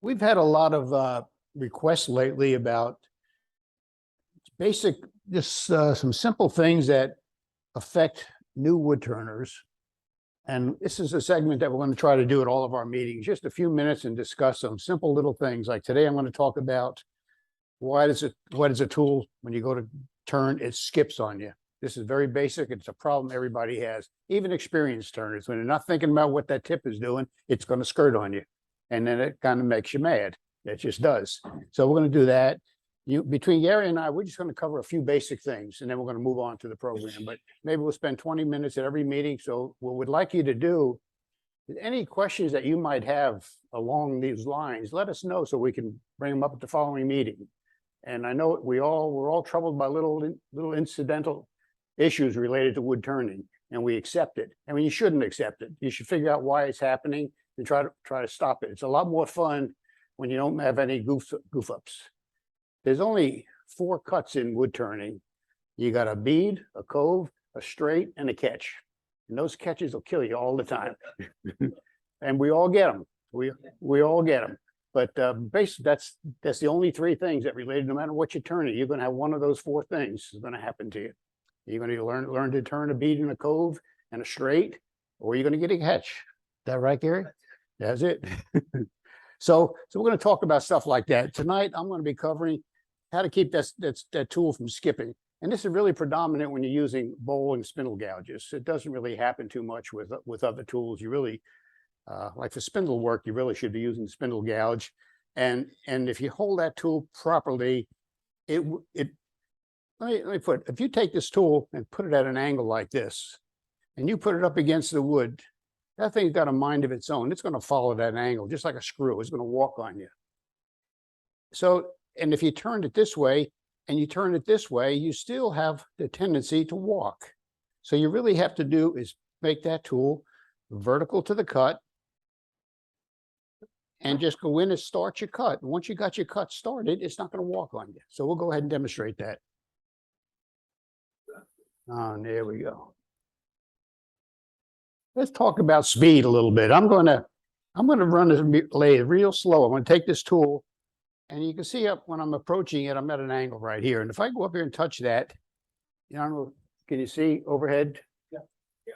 We've had a lot of requests lately about basic, just some simple things that affect new wood turners. And this is a segment that we're going to try to do at all of our meetings, just a few minutes and discuss some simple little things. Like today, I'm going to talk about what is a tool when you go to turn, it skips on you. This is very basic. It's a problem everybody has, even experienced turners. When they're not thinking about what that tip is doing, it's going to skirt on you. And then it kind of makes you mad. It just does. So we're going to do that. Between Gary and I, we're just going to cover a few basic things, and then we're going to move on to the program. But maybe we'll spend 20 minutes at every meeting. So what we'd like you to do, any questions that you might have along these lines, let us know so we can bring them up at the following meeting. And I know we're all troubled by little incidental issues related to wood turning, and we accept it. I mean, you shouldn't accept it. You should figure out why it's happening and try to stop it. It's a lot more fun when you don't have any goof ups. There's only 4 cuts in wood turning. You got a bead, a cove, a straight, and a catch. And those catches will kill you all the time. And we all get them. We all get them. But basically, that's the only 3 things that related. No matter what you turn it, you're going to have one of those 4 things is going to happen to you. You're going to learn to turn a bead in a cove and a straight, or you're going to get a catch. Is that right, Gary? That's it. So we're going to talk about stuff like that tonight. I'm going to be covering how to keep that tool from skipping. And this is really predominant when you're using bowl and spindle gouges. It doesn't really happen too much with other tools. You really, like for spindle work, you really should be using the spindle gouge. And if you hold that tool properly, let me put, if you take this tool and put it at an angle like this, and you put it up against the wood, that thing's got a mind of its own. It's going to follow that angle, just like a screw. It's going to walk on you. So, and if you turned it this way and you turn it this way, you still have the tendency to walk. So you really have to do is make that tool vertical to the cut and just go in and start your cut. Once you got your cut started, it's not going to walk on you. So we'll go ahead and demonstrate that. Oh, there we go. Let's talk about speed a little bit. I'm going to run this lathe real slow. I'm going to take this tool, and you can see up when I'm approaching it, I'm at an angle right here. And if I go up here and touch that, can you see overhead? Yeah.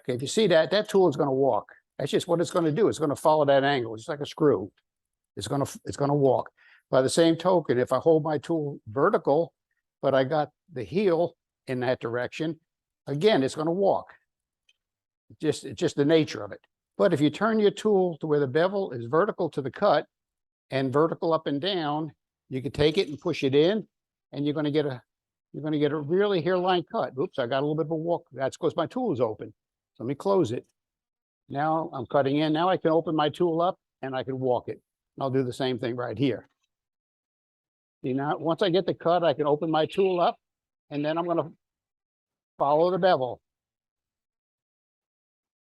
Okay, if you see that tool is going to walk. That's just what it's going to do. It's going to follow that angle, just like a screw. It's going to walk. By the same token, if I hold my tool vertical, but I got the heel in that direction, again, it's going to walk. It's just the nature of it. But if you turn your tool to where the bevel is vertical to the cut and vertical up and down, you can take it and push it in, and you're going to get a really hairline cut. Oops, I got a little bit of a walk. That's because my tool is open. So let me close it. Now I'm cutting in. Now I can open my tool up and I can walk it. And I'll do the same thing right here. See, now once I get the cut, I can open my tool up, and then I'm going to follow the bevel.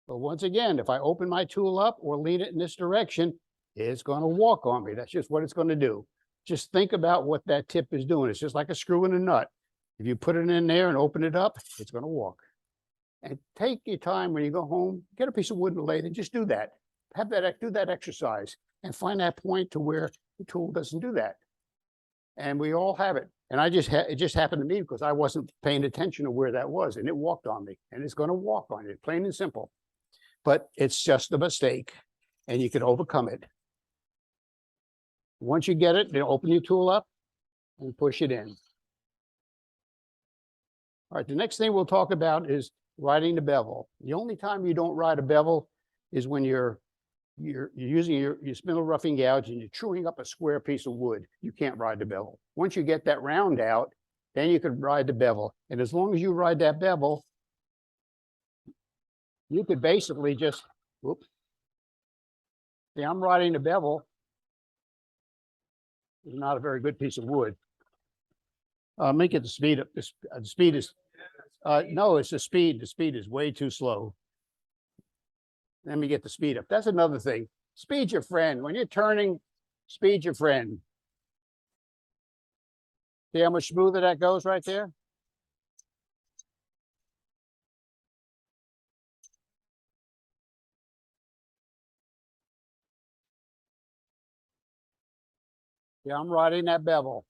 But once again, if I open my tool up or lean it in this direction, it's going to walk on me. That's just what it's going to do. Just think about what that tip is doing. It's just like a screw in a nut. If you put it in there and open it up, it's going to walk. And take your time when you go home, get a piece of wood and a lathe and just do that. Do that exercise and find that point to where the tool doesn't do that. And we all have it. And it just happened to me because I wasn't paying attention to where that was, and it walked on me, and it's going to walk on you, plain and simple. But it's just a mistake, and you can overcome it. Once you get it, then open your tool up and push it in. All right, the next thing we'll talk about is riding the bevel. The only time you don't ride a bevel is when you're using your spindle roughing gouge and you're chewing up a square piece of wood. You can't ride the bevel. Once you get that round out, then you can ride the bevel. And as long as you ride that bevel, you could basically just, whoops. See, I'm riding the bevel. It's not a very good piece of wood. Let me get the speed up. The speed is, no, it's the speed. The speed is way too slow. Let me get the speed up. That's another thing. Speed your friend. When you're turning, speed your friend. See how much smoother that goes right there? Yeah, I'm riding that bevel.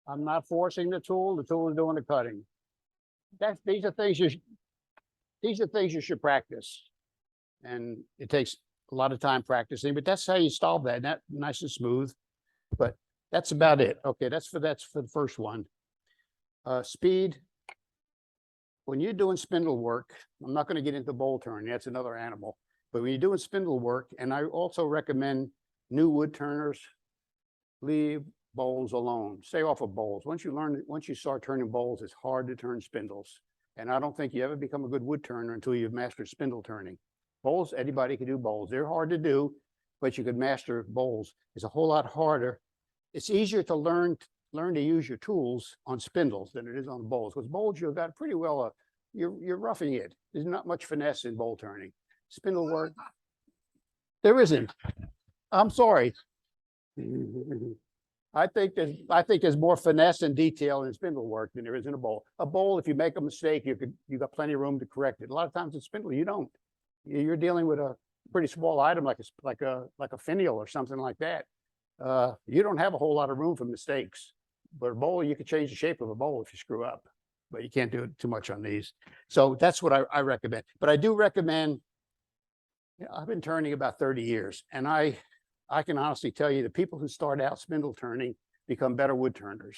I'm not forcing the tool is doing the cutting. These are things you should practice. And it takes a lot of time practicing, but that's how you solve that. That nice and smooth. But that's about it. Okay, that's for the first one. Speed. When you're doing spindle work, I'm not going to get into bowl turning. That's another animal. But when you're doing spindle work, and I also recommend new wood turners, leave bowls alone. Stay off of bowls. Once you start turning bowls, it's hard to turn spindles. And I don't think you ever become a good wood turner until you've mastered spindle turning. Bowls, anybody can do bowls. They're hard to do, but you could master bowls. It's a whole lot harder. It's easier to learn to use your tools on spindles than it is on bowls. Because bowls, you've got pretty well, you're roughing it. There's not much finesse in bowl turning. Spindle work, there isn't. I'm sorry. I think there's more finesse and detail in spindle work than there is in a bowl. A bowl, if you make a mistake, you got plenty of room to correct it. A lot of times in spindle, you don't. You're dealing with a pretty small item like a finial or something like that. You don't have a whole lot of room for mistakes. But a bowl, you can change the shape of a bowl if you screw up, but you can't do it too much on these. So that's what I recommend. But I do recommend. I've been turning about 30 years, and I can honestly tell you the people who start out spindle turning become better wood turners.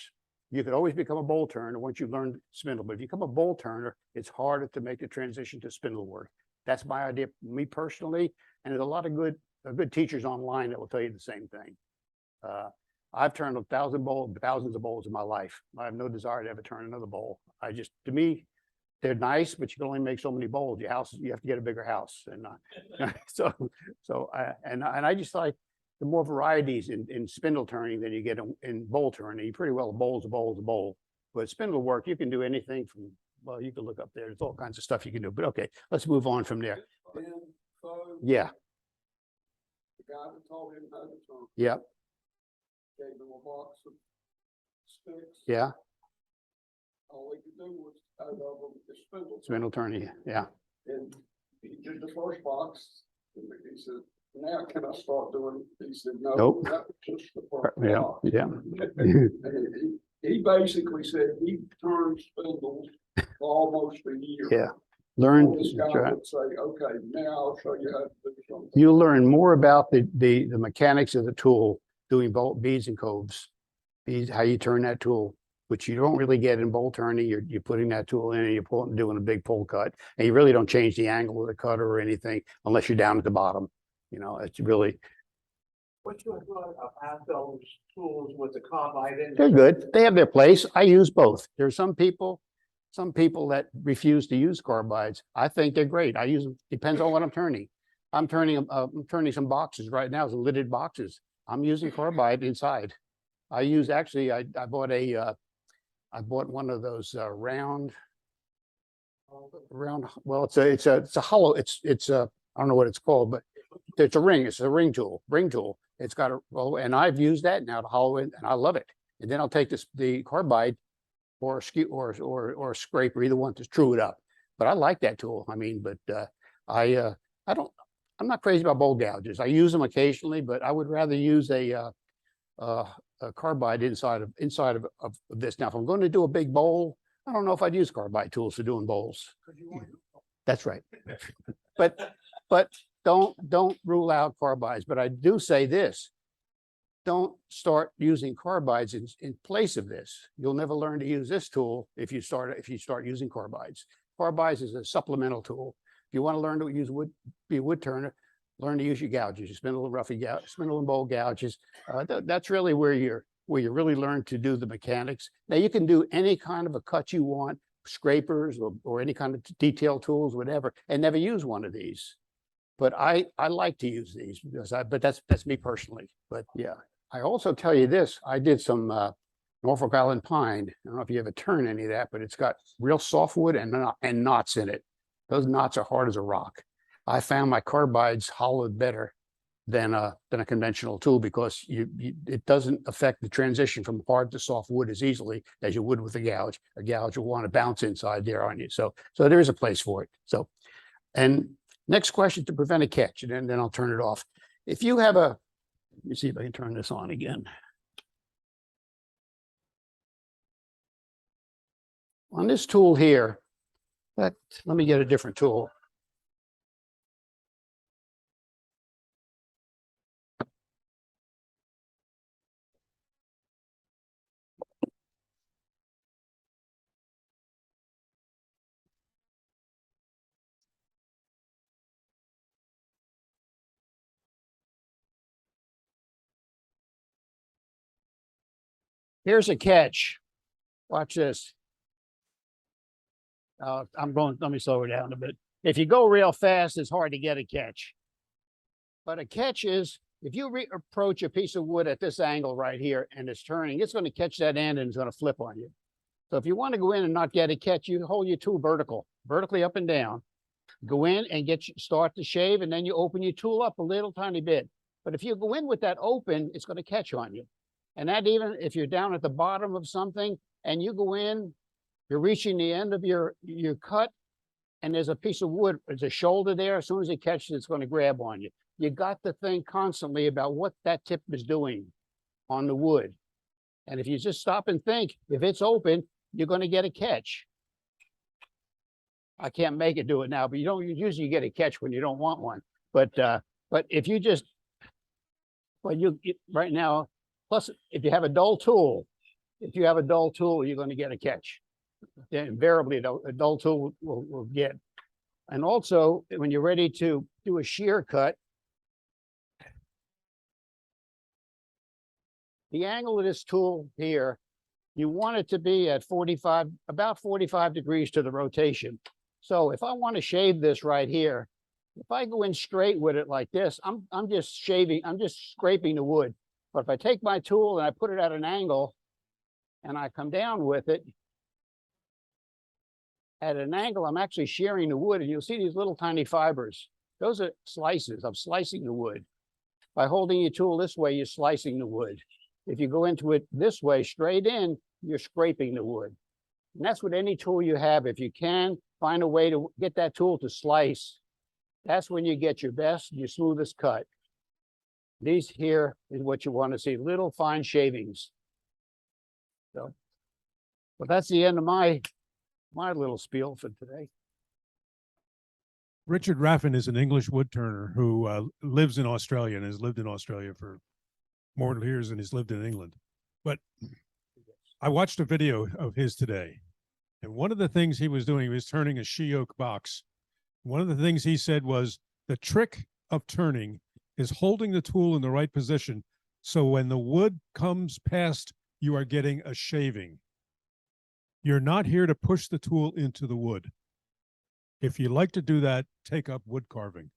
You could always become a bowl turner once you learn spindle, but if you become a bowl turner, it's harder to make the transition to spindle work. That's my idea, me personally, and there's a lot of good teachers online that will tell you the same thing. I've turned thousands of bowls in my life. I have no desire to ever turn another bowl. To me, they're nice, but you can only make so many bowls. You have to get a bigger house, and I just like the more varieties in spindle turning than you get in bowl turning. Pretty well, a bowl's a bowl. But spindle work, you can do anything from, well, you can look up there. There's all kinds of stuff you can do. But okay, let's move on from there. Yeah. The guy that taught him how to turn. Yeah. Gave him a box of sticks. Yeah. All he could do was out of them the spindle turning. Yeah. And he did the first box. And he said, "Now can I start doing it?" He said, "No, Nope. that was just the first box." Yeah. And he basically said he turned spindles for almost a year. Yeah. Learn. This guy would say, "Okay, now I'll show you how to do something." You learn more about the mechanics of the tool doing bolt beads and coves, how you turn that tool, which you don't really get in bolt turning. You're putting that tool in and you're doing a big pull cut, and you really don't change the angle of the cutter or anything unless you're down at the bottom. You know, it's really. What's your thought about those tools with the combine? They're good. They have their place. I use both. There are some people that refuse to use carbides. I think they're great. I use them. Depends on what I'm turning. I'm turning some boxes right now, some lidded boxes. I'm using carbide inside. I bought one of those round. Well, it's a hollow. It's I don't know what it's called, but it's a ring. It's a ring tool. It's got and I've used that now to hollow it, and I love it. And then I'll take the carbide or a scraper, either one, to true it up. But I like that tool. I mean, but I'm not crazy about bowl gouges. I use them occasionally, but I would rather use a carbide inside of this. Now, if I'm going to do a big bowl, I don't know if I'd use carbide tools for doing bowls. That's right. But don't rule out carbides. But I do say this: don't start using carbides in place of this. You'll never learn to use this tool if you start using carbides. Carbides is a supplemental tool. If you want to learn to be a wood turner, learn to use your gouges, your spindle and roughy gouge, spindle and bowl gouges. That's really where you really learn to do the mechanics. Now you can do any kind of a cut you want, scrapers or any kind of detail tools, whatever, and never use one of these. But I like to use these but that's me personally. But yeah, I also tell you this: I did some Norfolk Island pine. I don't know if you ever turn any of that, but it's got real softwood and knots in it. Those knots are hard as a rock. I found my carbides hollowed better than a conventional tool because it doesn't affect the transition from hard to soft wood as easily as you would with a gouge. A gouge will want to bounce inside there on you. So there is a place for it. So, and next question to prevent a catch, and then I'll turn it off. If you have Let me see if I can turn this on again. On this tool here, let me get a different tool. Here's a catch. Watch this. Let me slow it down a bit. If you go real fast, it's hard to get a catch. But a catch is, if you approach a piece of wood at this angle right here and it's turning, it's going to catch that end and it's going to flip on you. So if you want to go in and not get a catch, you hold your tool vertically up and down. Go in and start to shave, and then you open your tool up a little tiny bit. But if you go in with that open, it's going to catch on you. And that, even if you're down at the bottom of something and you go in, you're reaching the end of your cut, and there's a piece of wood, there's a shoulder there. As soon as it catches, it's going to grab on you. You got to think constantly about what that tip is doing on the wood. And if you just stop and think, if it's open, you're going to get a catch. I can't make it do it now, but you usually get a catch when you don't want one. But if you just, right now, plus if you have a dull tool, you're going to get a catch. Then invariably, a dull tool will get. And also, when you're ready to do a shear cut, the angle of this tool here, you want it to be at about 45 degrees to the rotation. So if I want to shave this right here, if I go in straight with it like this, I'm just scraping the wood. But if I take my tool and I put it at an angle and I come down with it at an angle, I'm actually shearing the wood, and you'll see these little tiny fibers. Those are slices. I'm slicing the wood. By holding your tool this way, you're slicing the wood. If you go into it this way, straight in, you're scraping the wood. And that's with any tool you have. If you can find a way to get that tool to slice, that's when you get your best, your smoothest cut. These here is what you want to see, little fine shavings. So, but that's the end of my little spiel for today. Richard Raffin is an English woodturner who lives in Australia and has lived in Australia for more years than he's lived in England. But I watched a video of his today, and one of the things he was doing was turning a she oak box. One of the things he said was the trick of turning is holding the tool in the right position, so when the wood comes past, you are getting a shaving. You're not here to push the tool into the wood. If you like to do that, take up wood carving.